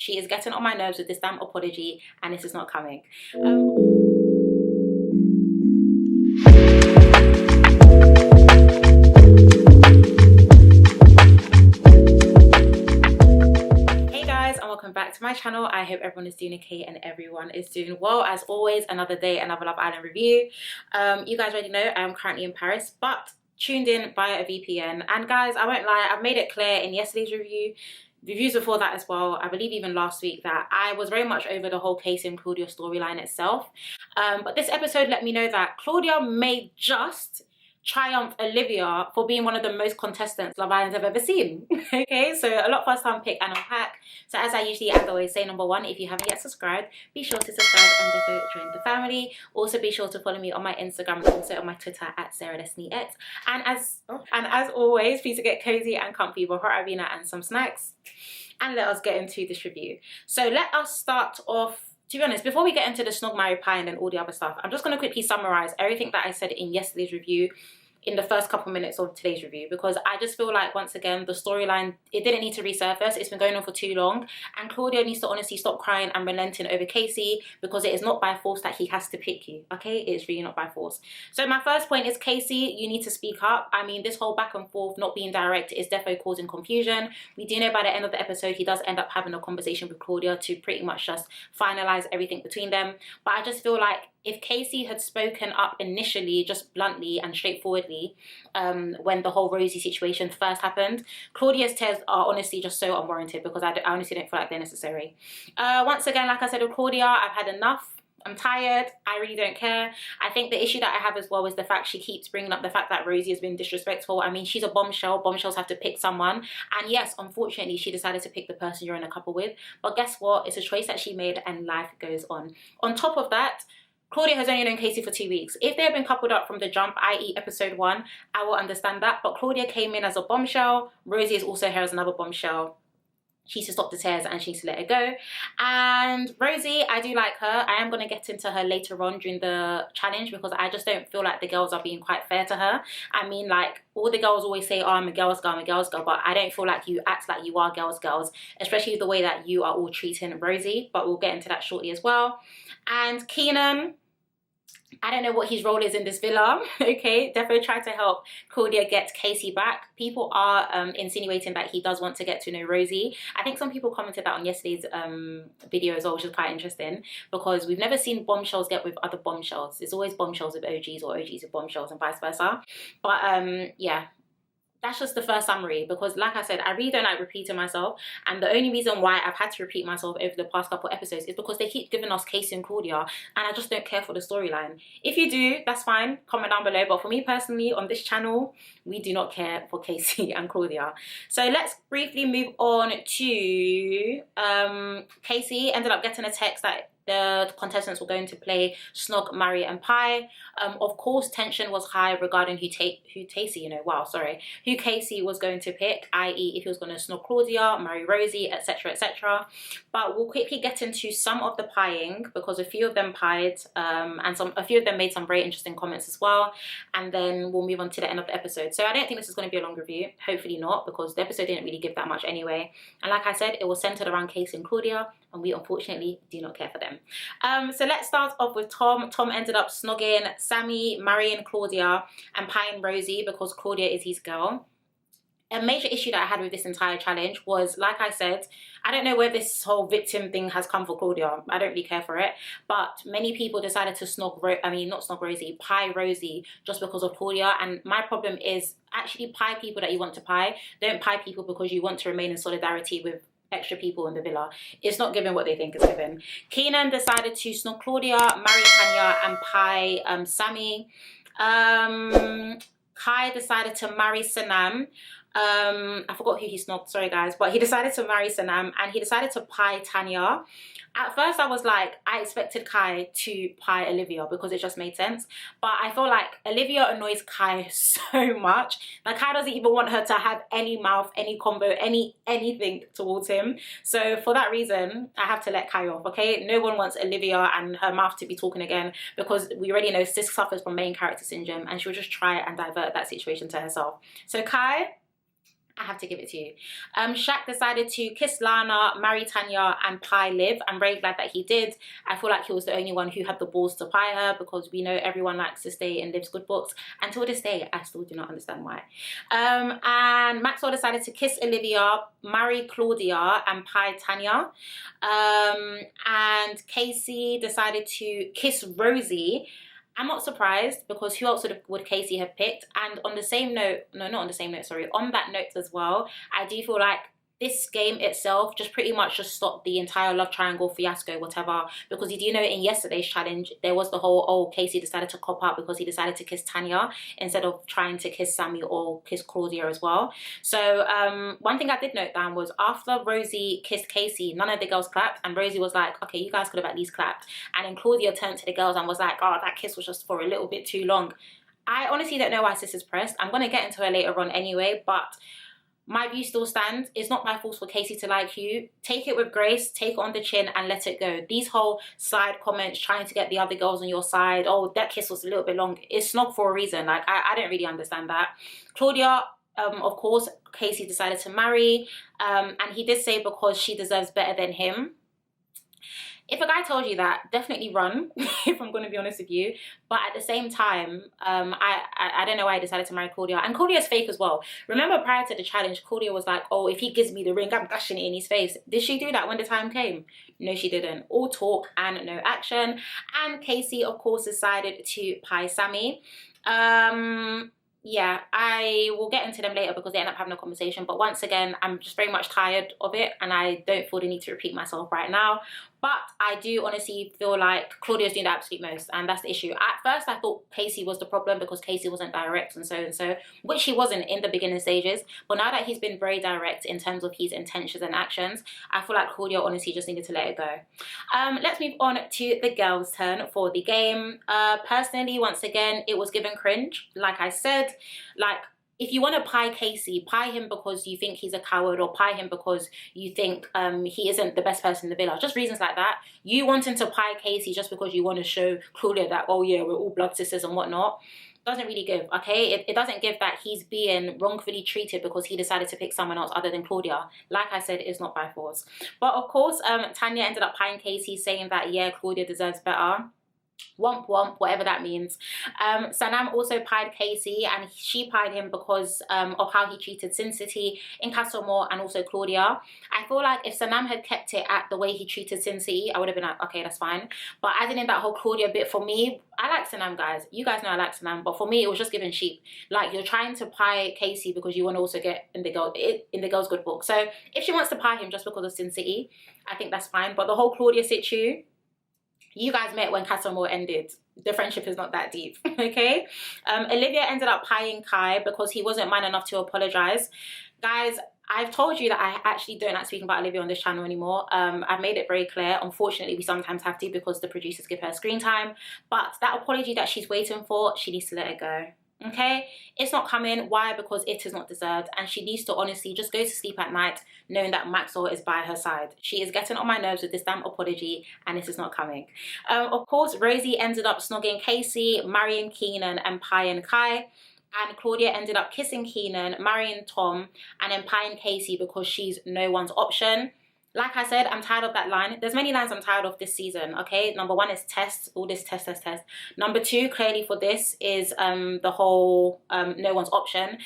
She is getting on my nerves with this damn apology, and this is not coming. Hey guys, and welcome back to my channel. I hope everyone is doing okay and everyone is doing well. As always, another day, another Love Island review. You guys already know I am currently in Paris, but tuned in via a VPN. And guys, I won't lie, I've made it clear in yesterday's reviews before that as well, I believe even last week, that I was very much over the whole Casey and Claudia storyline itself. But this episode let me know that Claudia may just triumph Olivia for being one of the most contestants Love Island have ever seen. Okay, so a lot first time pick and unpack. So as I usually and always say, number one, if you haven't yet subscribed, be sure to subscribe and definitely join the family. Also be sure to follow me on my Instagram and also on my Twitter at SarahDestinyX. And as always, please get cozy and comfy with hot Arena and some snacks. And let us get into this review. So let us start off. To be honest, before we get into the Snog Marry Pie and then all the other stuff, I'm just going to quickly summarize everything that I said in yesterday's review in the first couple minutes of today's review, because I just feel like, once again, the storyline, it didn't need to resurface. It's been going on for too long, and Claudia needs to honestly stop crying and relenting over Casey, because it is not by force that he has to pick you, okay? It is really not by force. So my first point is, Casey, you need to speak up. I mean, this whole back and forth, not being direct, is definitely causing confusion. We do know by the end of the episode, he does end up having a conversation with Claudia to pretty much just finalize everything between them. But I just feel like if Casey had spoken up initially, just bluntly and straightforwardly, when the whole Rosie situation first happened, Claudia's tears are honestly just so unwarranted, because I honestly don't feel like they're necessary. Once again, like I said with Claudia, I've had enough. I'm tired. I really don't care. I think the issue that I have as well is the fact she keeps bringing up the fact that Rosie has been disrespectful. I mean, she's a bombshell. Bombshells have to pick someone. And yes, unfortunately, she decided to pick the person you're in a couple with. But guess what? It's a choice that she made, and life goes on. On top of that, Claudia has only known Casey for 2 weeks. If they had been coupled up from the jump, i.e. episode 1, I will understand that. But Claudia came in as a bombshell. Rosie is also here as another bombshell. She needs to stop the tears and she needs to let it go. And Rosie, I do like her. I am going to get into her later on during the challenge, because I just don't feel like the girls are being quite fair to her. I mean, like, all the girls always say, oh, I'm a girl's girl, I'm a girl's girl. But I don't feel like you act like you are girls, especially the way that you are all treating Rosie. But we'll get into that shortly as well. And Keenan, I don't know what his role is in this villa, okay? Definitely try to help Claudia get Casey back. People are insinuating that he does want to get to know Rosie. I think some people commented that on yesterday's video as well, which is quite interesting, because we've never seen bombshells get with other bombshells. It's always bombshells with OGs or OGs with bombshells and vice versa. But yeah. That's just the first summary, because like I said, I really don't like repeating myself, and the only reason why I've had to repeat myself over the past couple episodes is because they keep giving us Casey and Claudia, and I just don't care for the storyline. If you do, that's fine, comment down below, but for me personally, on this channel, we do not care for Casey and Claudia. So let's briefly move on to Casey ended up getting a text that the contestants were going to play Snog, Marry and Pie. Of course, tension was high regarding who Casey was going to pick, i.e. if he was going to snog Claudia, marry Rosie, etc, etc. But we'll quickly get into some of the pieing, because a few of them pied, and a few of them made some very interesting comments as well. And then we'll move on to the end of the episode. So I don't think this is going to be a long review. Hopefully not, because the episode didn't really give that much anyway. And like I said, it was centered around Casey and Claudia, and we unfortunately do not care for them. So let's start off with Tom. Tom ended up snogging Sammy, marrying Claudia, and pieing Rosie because Claudia is his girl. A major issue that I had with this entire challenge was, like I said, I don't know where this whole victim thing has come for Claudia. I don't really care for it. But many people decided to pie Rosie just because of Claudia. And my problem is, actually pie people that you want to pie. Don't pie people because you want to remain in solidarity with extra people in the villa. It's not given what they think is given. Keenan decided to snog Claudia, marry Tanya, and pie Sammy. Kai decided to marry Sanam. I forgot who he snogged, sorry guys, but he decided to marry Sanam, and he decided to pie Tanya. At first I was like, I expected Kai to pie Olivia because it just made sense, but I feel like Olivia annoys Kai so much. Like, Kai doesn't even want her to have any mouth, any combo, anything towards him. So for that reason, I have to let Kai off, okay? No one wants Olivia and her mouth to be talking again, because we already know Sis suffers from main character syndrome, and she'll just try and divert that situation to herself. So Kai, I have to give it to you. Shaq decided to kiss Lana, marry Tanya, and pie Liv. I'm very glad that he did. I feel like he was the only one who had the balls to pie her, because we know everyone likes to stay in Liv's good books. And to this day, I still do not understand why. And Maxwell decided to kiss Olivia, marry Claudia, and pie Tanya. And Casey decided to kiss Rosie. I'm not surprised, because who else would Casey have picked? And on the same note, no, not on the same note, sorry, on that note as well, I do feel like this game itself just pretty much just stopped the entire love triangle fiasco, whatever. Because you do know in yesterday's challenge, there was the whole, oh, Casey decided to cop out because he decided to kiss Tanya instead of trying to kiss Sammy or kiss Claudia as well. So one thing I did note down was after Rosie kissed Casey, none of the girls clapped, and Rosie was like, okay, you guys could have at least clapped. And then Claudia turned to the girls and was like, oh, that kiss was just for a little bit too long. I honestly don't know why sis is pressed. I'm going to get into her later on anyway, but my view still stands. It's not my fault for Casey to like you. Take it with grace, take it on the chin and let it go. These whole side comments trying to get the other girls on your side, oh, that kiss was a little bit long, it's Snog for a reason. Like, I don't really understand that. Claudia, of course, Casey decided to marry, and he did say because she deserves better than him. If a guy told you that, definitely run, if I'm going to be honest with you. But at the same time, I don't know why I decided to marry Claudia. And Claudia's fake as well. Remember prior to the challenge, Claudia was like, oh, if he gives me the ring, I'm dashing it in his face. Did she do that when the time came? No, she didn't. All talk and no action. And Casey, of course, decided to pie Sammy. Yeah, I will get into them later because they end up having a conversation. But once again, I'm just very much tired of it, and I don't feel the need to repeat myself right now. But I do honestly feel like Claudia's doing the absolute most, and that's the issue. At first, I thought Casey was the problem because Casey wasn't direct and so, which he wasn't in the beginning stages. But now that he's been very direct in terms of his intentions and actions, I feel like Claudia honestly just needed to let it go. Let's move on to the girls' turn for the game. Personally, once again, it was given cringe. Like I said, like, if you want to pie Casey, pie him because you think he's a coward, or pie him because you think he isn't the best person in the villa. Just reasons like that. You wanting to pie Casey just because you want to show Claudia that, oh yeah, we're all blood sisters and whatnot, doesn't really give, okay? It doesn't give that he's being wrongfully treated because he decided to pick someone else other than Claudia. Like I said, it's not by force. But of course, Tanya ended up pieing Casey, saying that, yeah, Claudia deserves better. Womp womp, whatever that means. Sanam also pied Casey, and she pied him because of how he treated Sin City in Castlemore and also Claudia. I feel like if Sanam had kept it at the way he treated Sin City, I would have been like, okay, that's fine. But adding in that whole Claudia bit, for me, I like Sanam, guys. You guys know I like Sanam, but for me, it was just giving cheap. Like, you're trying to pie Casey because you want to also get in the girl's good book. So if she wants to pie him just because of Sin City, I think that's fine. But the whole Claudia situ, you guys met when Castlemore ended. The friendship is not that deep, okay? Olivia ended up pieing Kai because he wasn't man enough to apologize. Guys, I've told you that I actually don't like speaking about Olivia on this channel anymore. I've made it very clear. Unfortunately, we sometimes have to because the producers give her screen time. But that apology that she's waiting for, she needs to let it go. Okay, it's not coming. Why? Because it is not deserved, and she needs to honestly just go to sleep at night knowing that Maxwell is by her side. She is getting on my nerves with this damn apology, and this is not coming. Of course, Rosie ended up snogging Casey, marrying Keenan, and pieing Kai. And Claudia ended up kissing Keenan, marrying Tom, and then pieing Casey because she's no one's option. Like I said, I'm tired of that line. There's many lines I'm tired of this season, okay? Number one is test, all this test. Number two, clearly for this, is the whole no one's option.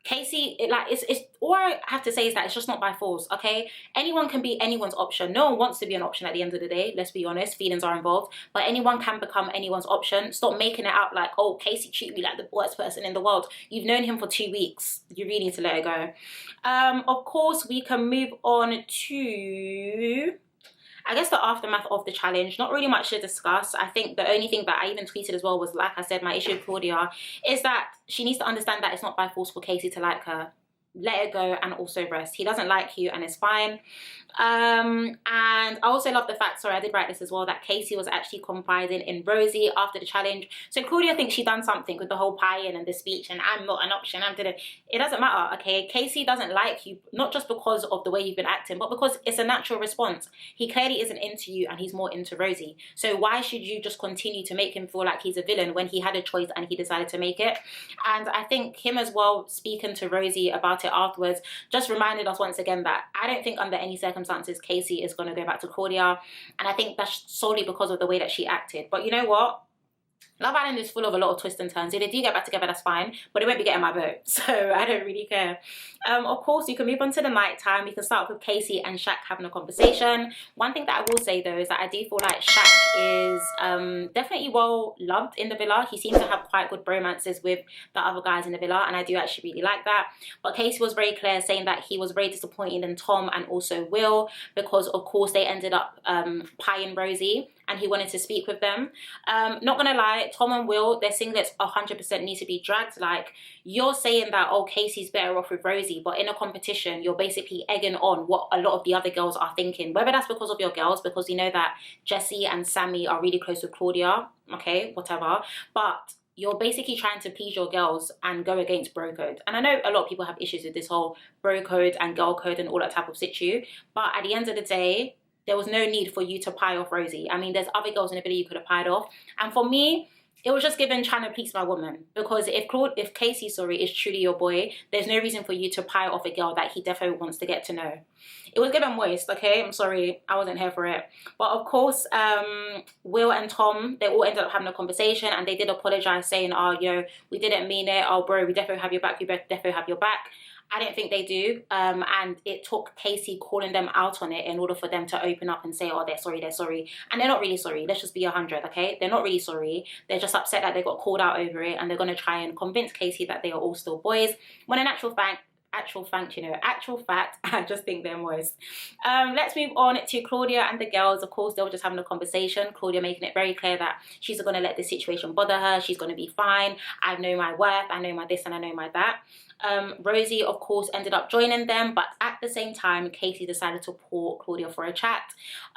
Casey, it's all I have to say is that it's just not by force, okay? Anyone can be anyone's option. No one wants to be an option at the end of the day. Let's be honest, feelings are involved. But anyone can become anyone's option. Stop making it out like, oh, Casey treated me like the worst person in the world. You've known him for 2 weeks. You really need to let it go. Of course, we can move on to, I guess, the aftermath of the challenge. Not really much to discuss. I think the only thing that I even tweeted as well was, like I said, my issue with Claudia is that she needs to understand that it's not by force for Casey to like her. Let it go and also rest. He doesn't like you and it's fine. And I also love the fact, sorry, I did write this as well, that Casey was actually confiding in Rosie after the challenge. So Claudia thinks she done something with the whole pie-in and the speech and I'm not an option, I'm didn't. It doesn't matter, okay? Casey doesn't like you, not just because of the way you've been acting, but because it's a natural response. He clearly isn't into you and he's more into Rosie. So why should you just continue to make him feel like he's a villain when he had a choice and he decided to make it? And I think him as well, speaking to Rosie about it afterwards, just reminded us once again that I don't think under any circumstances Casey is going to go back to Claudia, and I think that's solely because of the way that she acted. But you know what? Love Island is full of a lot of twists and turns. If they do get back together, that's fine, but it won't be getting my vote, so I don't really care. Of course, you can move on to the night time. You can start with Casey and Shaq having a conversation. One thing that I will say though is that I do feel like Shaq is definitely well loved in the villa. He seems to have quite good bromances with the other guys in the villa, and I do actually really like that. But Casey was very clear, saying that he was very disappointed in Tom and also Will, because of course they ended up pieing Rosie, and he wanted to speak with them. Not gonna lie, Tom and Will, their singlets 100% need to be dragged. Like, you're saying that, oh, Casey's better off with Rosie, but in a competition, you're basically egging on what a lot of the other girls are thinking. Whether that's because of your girls, because you know that Jessie and Sammy are really close with Claudia, okay, whatever. But you're basically trying to please your girls and go against bro code. And I know a lot of people have issues with this whole bro code and girl code and all that type of situ, but at the end of the day, there was no need for you to pie off Rosie. I mean, there's other girls in the video you could have pied off. And for me, it was just given trying to please my woman. Because if Casey, is truly your boy, there's no reason for you to pie off a girl that he definitely wants to get to know. It was given moist, okay? I'm sorry, I wasn't here for it. But of course, Will and Tom, they all ended up having a conversation, and they did apologize, saying, oh, we didn't mean it. Oh, bro, we definitely have your back. We definitely have your back. I don't think they do, and it took Casey calling them out on it in order for them to open up and say, oh, they're sorry, and they're not really sorry. Let's just be 100, okay? They're not really sorry. They're just upset that they got called out over it, and they're going to try and convince Casey that they are all still boys, when in actual fact, I just think they're moist. Let's move on to Claudia and the girls. Of course, they were just having a conversation. Claudia making it very clear that she's not going to let this situation bother her. She's going to be fine. I know my worth. I know my this and I know my that. Rosie, of course, ended up joining them, but at the same time, Casey decided to call Claudia for a chat.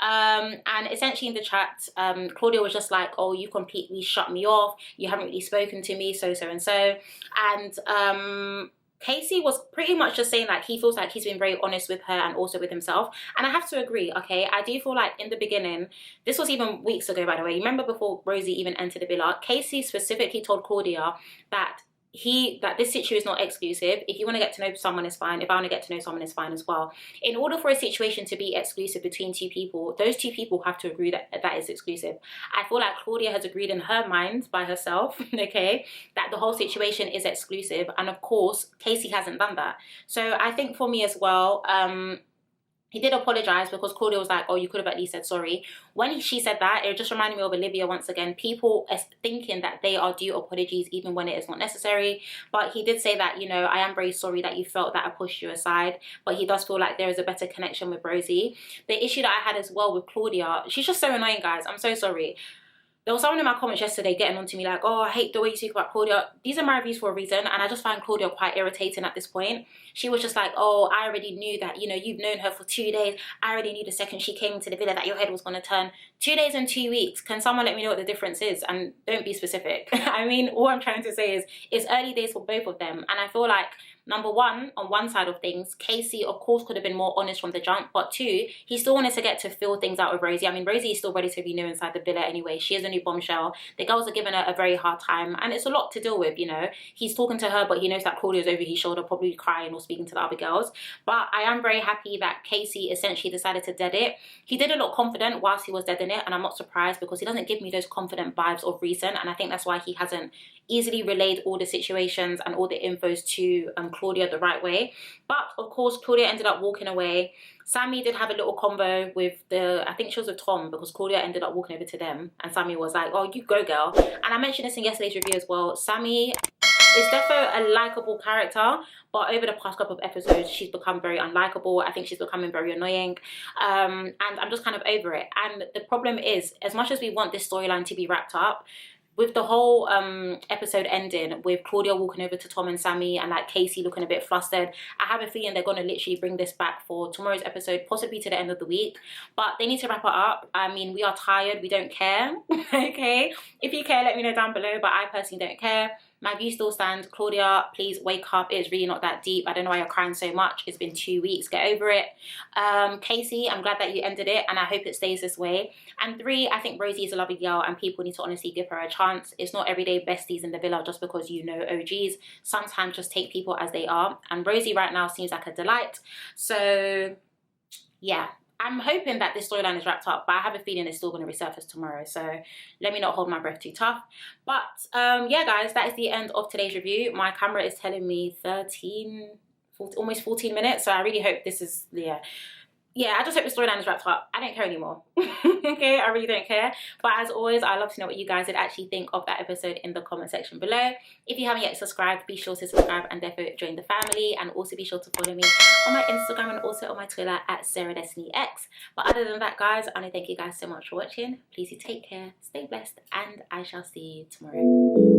And essentially in the chat, Claudia was just like, oh, you completely shut me off. You haven't really spoken to me, so and so. And Casey was pretty much just saying that he feels like he's been very honest with her and also with himself. And I have to agree, okay? I do feel like in the beginning, this was even weeks ago, by the way. You remember before Rosie even entered the villa, Casey specifically told Claudia that this situation is not exclusive. If you want to get to know someone, is fine. If I want to get to know someone, is fine as well. In order for a situation to be exclusive between two people, those two people have to agree that that is exclusive. I feel like Claudia has agreed in her mind by herself, okay, that the whole situation is exclusive. And of course, Casey hasn't done that. So I think for me as well, he did apologize, because Claudia was like, oh, you could have at least said sorry. When she said that, it just reminded me of Olivia once again. People are thinking that they are due apologies even when it is not necessary. But he did say that, I am very sorry that you felt that I pushed you aside. But he does feel like there is a better connection with Rosie. The issue that I had as well with Claudia, she's just so annoying, guys. I'm so sorry. There was someone in my comments yesterday getting on to me like, oh, I hate the way you speak about Claudia. These are my reviews for a reason, and I just find Claudia quite irritating at this point. She was just like, oh, I already knew that, you've known her for 2 days. I already knew the second she came into the villa that your head was going to turn. 2 days and 2 weeks. Can someone let me know what the difference is? And don't be specific. I mean, all I'm trying to say is it's early days for both of them. And I feel like, number one, on one side of things, Casey, of course, could have been more honest from the jump. But two, he still wanted to get to feel things out with Rosie. I mean, Rosie is still relatively new inside the villa anyway. She is a new bombshell. The girls are giving her a very hard time. And it's a lot to deal with, He's talking to her, but he knows that Claudia's over his shoulder, probably crying or speaking to the other girls. But I am very happy that Casey essentially decided to dead it. He didn't look confident whilst he was deading it. And I'm not surprised, because he doesn't give me those confident vibes of recent. And I think that's why he hasn't easily relayed all the situations and all the infos to Claudia the right way. But of course, Claudia ended up walking away. Sammy did have a little combo with I think she was with Tom, because Claudia ended up walking over to them, and Sammy was like, oh, you go, girl. And I mentioned this in yesterday's review as well. Sammy is definitely a likable character, but over the past couple of episodes, she's become very unlikable. I think she's becoming very annoying, and I'm just kind of over it. And the problem is, as much as we want this storyline to be wrapped up, with the whole episode ending with Claudia walking over to Tom and Sammy and like Casey looking a bit flustered, I have a feeling they're going to literally bring this back for tomorrow's episode, possibly to the end of the week. But they need to wrap it up. I mean, we are tired, we don't care. Okay, if you care, let me know down below, but I personally don't care. My view still stands. Claudia, please wake up. It's really not that deep. I don't know why you're crying so much. It's been 2 weeks. Get over it. Casey, I'm glad that you ended it, and I hope it stays this way. And 3, I think Rosie is a lovely girl, and people need to honestly give her a chance. It's not everyday besties in the villa just because you know OGs. Sometimes just take people as they are. And Rosie right now seems like a delight. So, yeah. I'm hoping that this storyline is wrapped up, but I have a feeling it's still going to resurface tomorrow. So let me not hold my breath too tough. But yeah, guys, that is the end of today's review. My camera is telling me 13, 14, almost 14 minutes. So I really hope this is, yeah, I just hope the storyline is wrapped up. I don't care anymore. Okay, I really don't care. But as always, I love to know what you guys would actually think of that episode in the comment section below. If you haven't yet subscribed, be sure to subscribe and therefore join the family. And also be sure to follow me on my Instagram and also on my Twitter at SarahDestinyX. But other than that, guys, I want to thank you guys so much for watching. Please do take care, stay blessed, and I shall see you tomorrow.